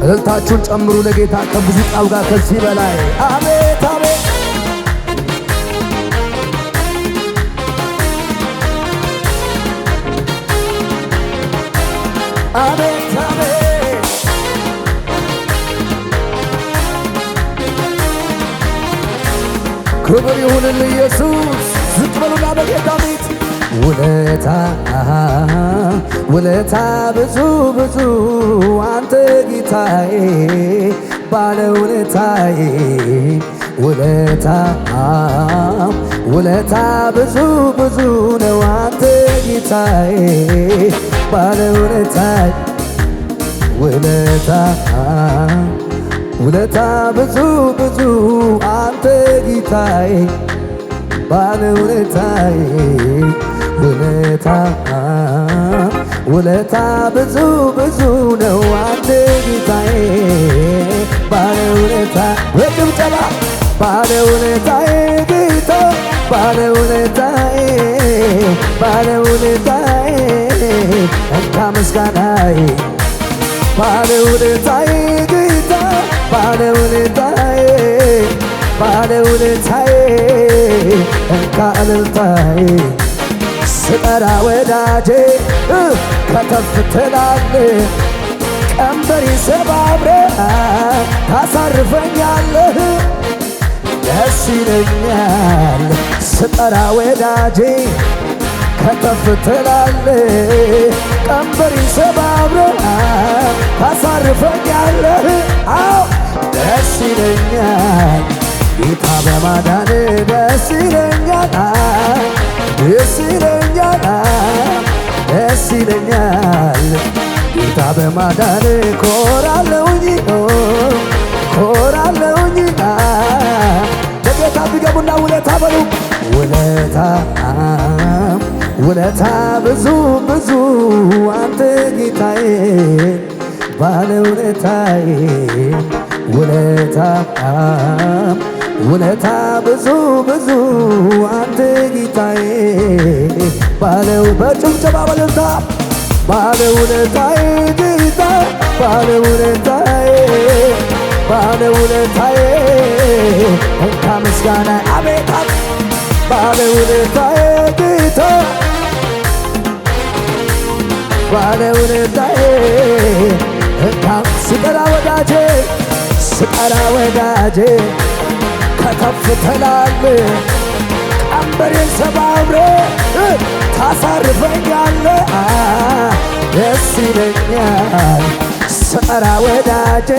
እልልታችሁን ጨምሩ ለጌታ ከሙዚቃው ጋር ከዚህ በላይ አቤት አቤት አቤት አቤት ክብር ይሁንልህ ኢየሱስ። ዝቅ በሉና በጌታ ፊት ውለታ ብዙ ብዙ አንተ ጌታዬ ባለውለታዬ ውለታ ብዙ ብዙ ነው አንተ ጌታዬ ባለውለታዬ ውለታ ብዙ ብዙ አንተ ጌታዬ ባለውለታዬ ውለታ ብዙ ብዙ ነው አንተ ጌታዬ ባለውለታ በጭብጨባ ባለውለታዬ ጌታ ባለውለታዬ እንካ ምስጋናዬ ባለውለታዬ ጌታ ባለውለታዬ እንካ እልልታዬ ስጠራ ወዳጄ ከተፍ ትላለህ ቀንበሬን ሰባብረህ ታሳርፈኛለህ ደስ ይለኛል ስጠራ ወዳጄ ከተፍ ትላለህ ቀንበሬን ሰባብረህ ታሳርፈኛለህ አዎ ደስ ይለኛል ጌታ በማዳን ደስ ይለኛል ደስ ይለኛል ጌታ በማዳን ኮራለሁኝ ለጌታ ቢገቡና ውለታ በሉ ውለታ ብዙ ብዙ አንተ ጌታዬ ባለውለታዬ ውለታ ብዙ ብዙ አንተ ጌታዬ በጭብጨባ በእልልታ ባለውለታዬ ጌታ ባለውለታዬ እንካ ምስጋና አቤት ባለውለታዬ ጌታ ባለውለታዬ እንካ ስጠራ ወዳጄ ከተፍ ትላለህ ቀንበሬን ሰባብረህ ታሳርፈኛለህ ደስ ይለኛል ስጠራ ወዳጄ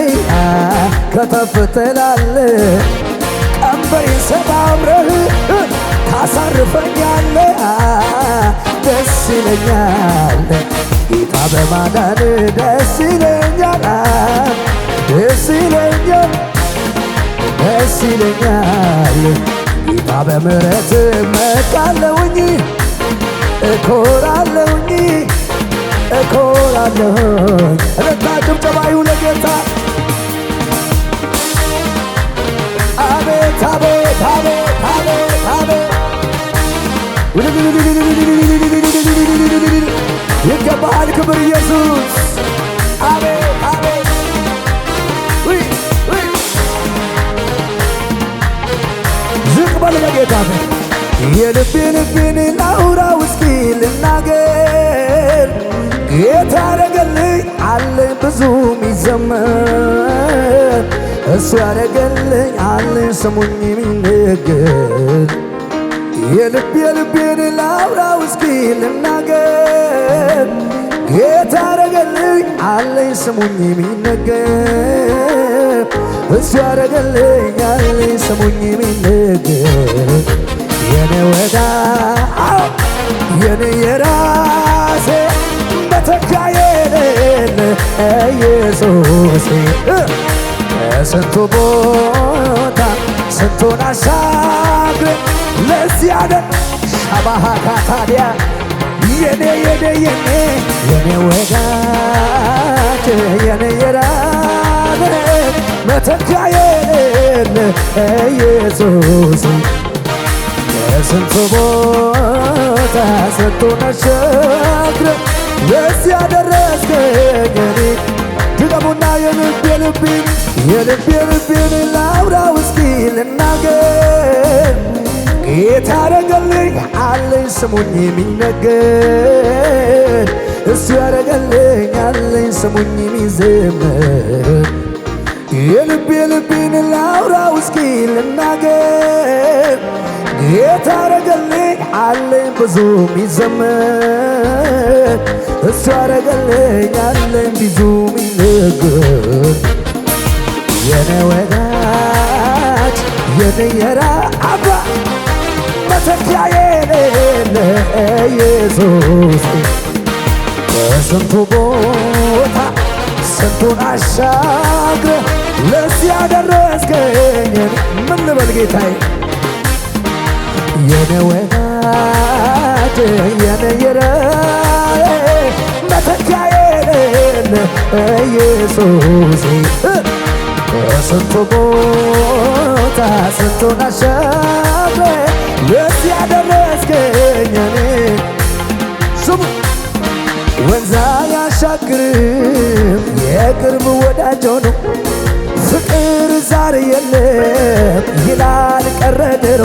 ከተፍ ትላለህ ቀንበሬን ሰባብረህ ታሳርፈኛለህ ደስ ይለኛል ጌታ በማዳን ደስ ይለኛል ጌታ በምሕረት እመካለሁኝ እኮራለሁኝ እልልታ ጭብጨባ ይሁን ለጌታ አቤት አቤት አቤት አቤት አቤት ይገባሃል ክብር ኢየሱስ አቤት አቤት ዝቅ በል ለጌታ የልቤን ላውራው እስኪ ልናገር ጌታ ያደረገልኝ አለኝ ብዙ ሚዘመር እሱ ያደረገልኝ አለኝ ስሙኝ የሚነገር የልቤን ላውራው እስኪ ልናገር ጌታ ያደረገልኝ አለኝ ስሙኝ የሚነገር እሱ ያደረገልኝ አለኝ ስሙኝ የሚነገር የኔ ወዳ የኔ የራሴ መተኪያ የሌለ ኢየሱሴ ከስንቱ ቦታ ስንቱን አሻግረ ለዚህ ዓለም ሻባሃካ ታዲያ የኔ ወዳጅ የኔ የራሴ መተኪያ የሌለ ኢየሱስ ከስንቱ ቦታ ስንቱን አሻግረ ለዚህ ያደረስከኝ ድገሙ ድገሙና የልቤን ላውራው እስኪ ልናገር ጌታ ያረገልኝ አለኝ ስሙኝ የሚነገር እሱ ያረገልኝ አለኝ ስሙኝ የሚዘመር የልቤን ላውራው እስኪ ልናገር ጌታ ያረገልኝ አለኝ ብዙ የሚዘመር እሱ ያረገልኝ አለኝ ብዙ የሚነገር የኔ ወዳጅ የኔ የራባ መተኪያ የሌለ ኢየሱስ በስንቱ ቦታ ስንቱን አሻግረ ለዚህ ያደረስከኝ ምን ልበል ጌታዬ የኔ ወዳጅ የኔ የራዬ መተኪያ የሌለ ኢየሱስ በስንቱ ቦታ ስንቱን አሻግረ ለዚህ ያደረስከኝ ስሙ ወንዝ አያሻግርም የቅርብ ወዳጅ ሆኖ ፍቅር ዛሬ የለም ይላል ቀረ ድሮ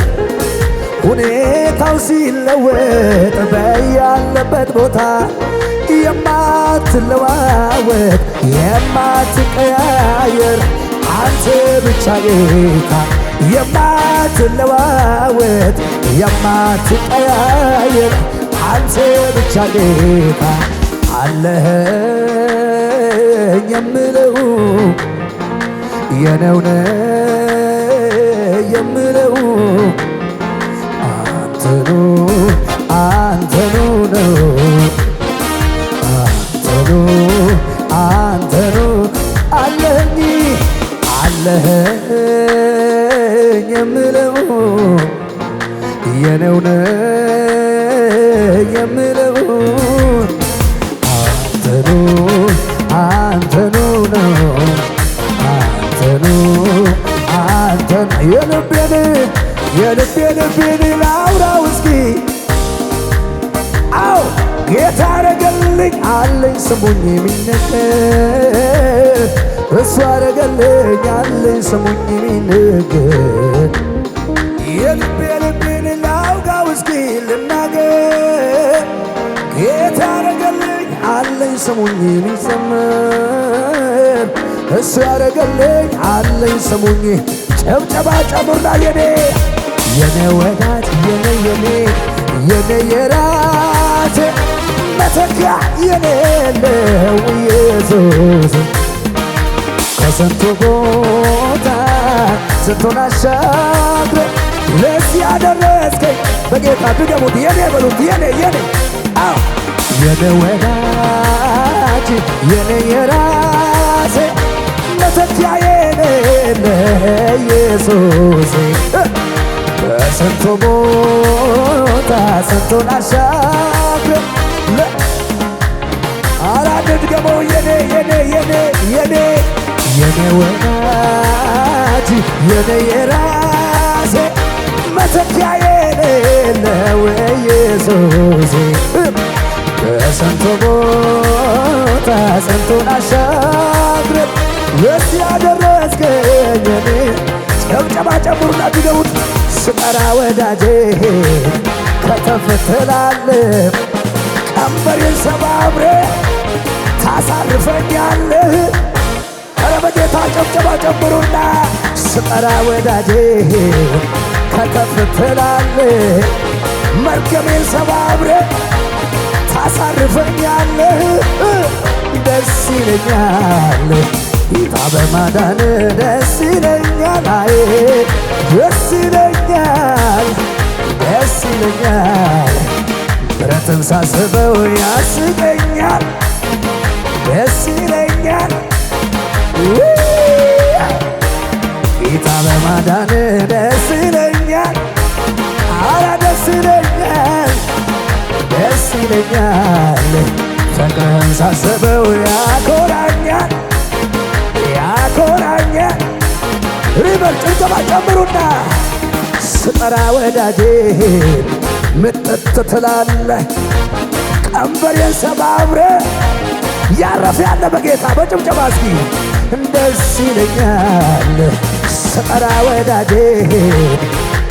ሁኔታው ሲለወጥ በያለበት ቦታ የማትለዋወጥ የማትቀያየር አንተ ብቻ ጌታ የማትለዋወጥ የማትቀያየር አንተ ብቻ ጌታ አለኸኝ የምለው የኔው ነህ የምለው አንተኑ ነው አንተኑ አለኸኝ የምለው የኔው ነህ የምለው አንተኑ ነው የልቤን ላውራው እስኪ አው ጌታ ያረገልኝ አለኝ ስሙኝ የሚነገር እሱ ያረገልኝ አለኝ ስሙኝ የሚነገር የልቤን ላውራው እስኪ ልናገር ጌታ ያረገልኝ አለኝ ስሙኝ የሚዘመር እሱ ያረገልኝ አለኝ ስሙኝ ጨብጨባ ጨምርና የኔ ወዳጅ የኔ የራሴ መተኪያ የሌለው ኢየሱስ ከስንቱ ቦታ ስንቱን አሻግረ ለዚህ ያደረስከኝ በጌታ ድገሙት የኔ በሉት የኔ አዎ የኔ ወዳጅ የኔ የራሴ መተኪያ የሌለ ኢየሱስ በስንቱ ቦታ ስንቱን አሻግረ አራድ ድገመው የኔ ወዳጅ የኔ የራሴ መተኪያ የሌለው ኢየሱስ በስንቱ ቦታ ስንቱን አሻግረ ለዚህ ያደረስከኝ ጨብጨባ ጨምሩና ድገሙት ስጠራ ወዳጄ ከተፍ ትላለህ ቀንበሬን ሰባብሬ ታሳርፈኛለህ ኧረ በጌታ ጨብጨባ ጨምሩና ስጠራ ወዳጄ ከተፍ ትላለህ መርገሜን ሰባብሬ ታሳርፈኛለህ ደስ ይለኛል ጌታ በማዳን ደስ ይለኛል ደስ ይለኛል ምሕረትን ሳስበው ያስቀኛል ደስ ይለኛል ጌታ በማዳን ደስ ይለኛል ኧረ ደስ ይለኛል ፍቅርህን ሳስበው ያኮራኛል ሪቨር ጭብጨባ ጨምሩና ስጠራ ወዳጄን ምጥት ትላለህ ቀንበሬን ሰባብረ ያረፈ ያለ በጌታ በጭብጨባ እስኪ ደስ ይለኛል ስጠራ ወዳጄ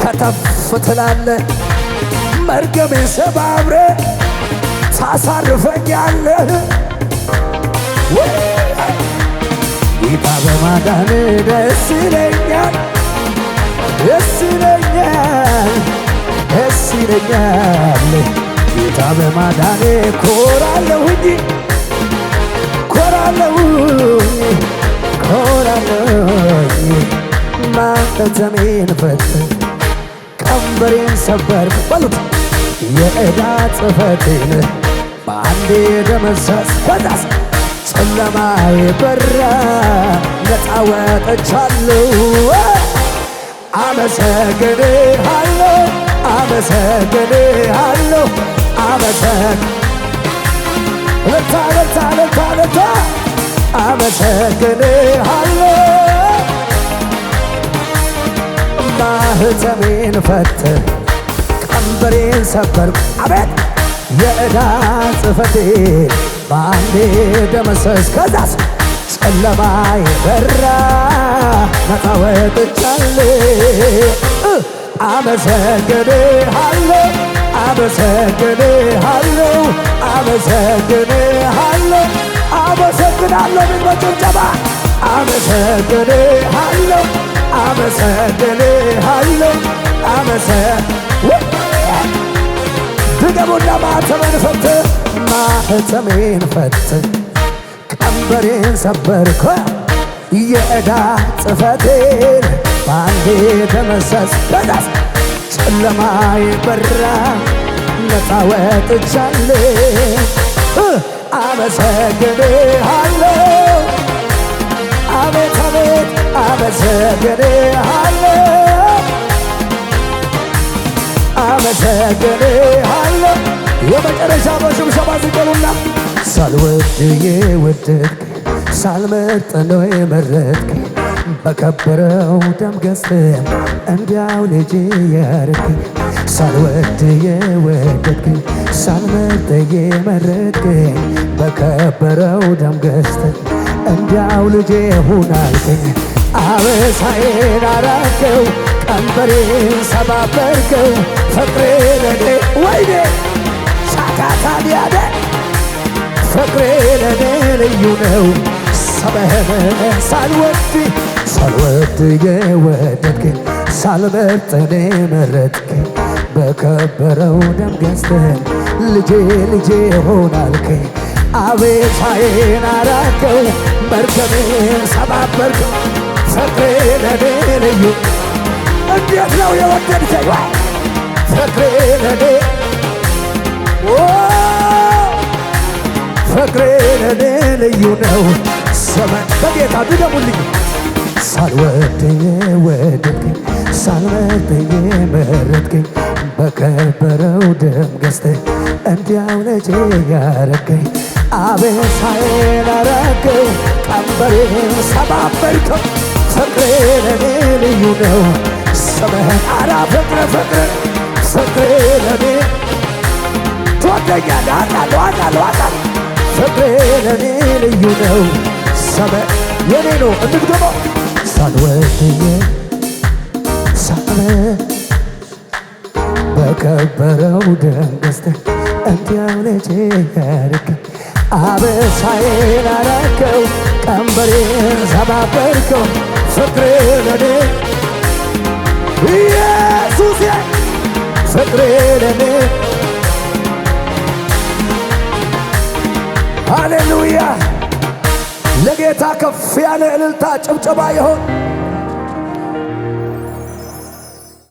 ከተፍ ትላለ መርገሜን ሰባብረ ታሳርፈኛለህ ጌታ በማዳን ደስ ይለኛል ደስ ይለኛል ደስ ይለኛል ጌታ በማዳኔ ኮራለሁኝ ኮራለሁኝ ኮራለሁኝ ማኅተሜን ፈታህ ቀንበሬን ሰበርክ በሉት የዕዳ ጽሕፈቴን በአንዴ ደመሰስክ ከዛስ ጨለማዬ በራ ነፃ ወጥቻለሁ አመሰግንሃለሁ አመሰግንሃለሁ ለታ አመሰግንሃለሁ ማኅተሜን ፈታህ ቀንበሬን ሰበርክ አቤት የዕዳ ጽሕፈቴን በአንዴ ደመሰስክ ከዛስ ጨለማዬ በራ ነፃ ወጥቻለሁ አመሰግንሃለሁ አመሰግንሃለሁ አመሰግንሃለሁ አመሰግናለሁ በጭብጨባ አመሰግንሃለሁ አመሰግንሃለሁ ድገሙና ማኅተሜን ፈታህ ማኅተሜን ፈታህ ቀንበሬን ሰበርክ የዕዳ ጽሕፈቴን በአንዴ ደመሰስክ ከዛስ ጨለማዬ በራ ነፃ ወጥቻለሁ አመሰግንሃለሁ አቤት አቤት አመሰግንሃለሁ አመሰግንሃለሁ የመጨረሻ በሽብሸባ ዝገሉና ሳልወድ የወደድክ ሳልመርጥ ነው የመረጥክ በከበረው ደም ገዝተህ እንዲያው ልጅ ያረግከኝ ሳልወድ የወደድክ ሳልመርጥ የመረጥከኝ በከበረው ደም ገዝተህ እንዲያው ልጅ ሁን አልከኝ አበሳዬን አራቅከው ቀንበሬን ሰባበርከው ፍቅሬ ለኔ ወይኔ ሳካታዲያደ ፍቅሬ ለኔ ልዩ ነው ስምህን ሳልወድ የወደድከኝ ሳልመርጥ የመረጥከኝ በከበረው ደም ገዝተህ ልጄ ሆን አልከኝ አቤሳዬን አራቅከው መርገሜን ሰባበርከው ፍቅሬ ለኔ ልዩ እንዴት ነው የወደድከኝ ፍቅሬ ለኔ ፍቅሬ ለኔ ልዩ ነው ዘመን በጌታ ድገሙልኝ ሳልወድ የወደድከኝ ሳልመርጥ የመረጥከኝ በከበረው ደም ገዝተህ እንዲያው ልጄ ያረግከኝ አበሳዬን አራቅከው ቀንበሬን ሰባበርከው ፍቅሬ ለኔ ልዩ ነው ስምህን አራ ፍቅሬ ለኔ ትወደኛለህ አውቃለሁ ፍቅሬ ለኔ ልዩ ነው ስምህ የኔ ነው እንድገመው ሳልወድ በከበረው ደም ገዝተህ እንዲያው ልጄ ያረግከኝ አበሳዬን አራቅከው ቀንበሬን ሰባበርከው ፍቅሬ ለኔ ኢየሱስ ፍቅሬ ለኔ ሃሌሉያ ለጌታ ከፍ ያለ እልልታ ጭብጨባ ይሆን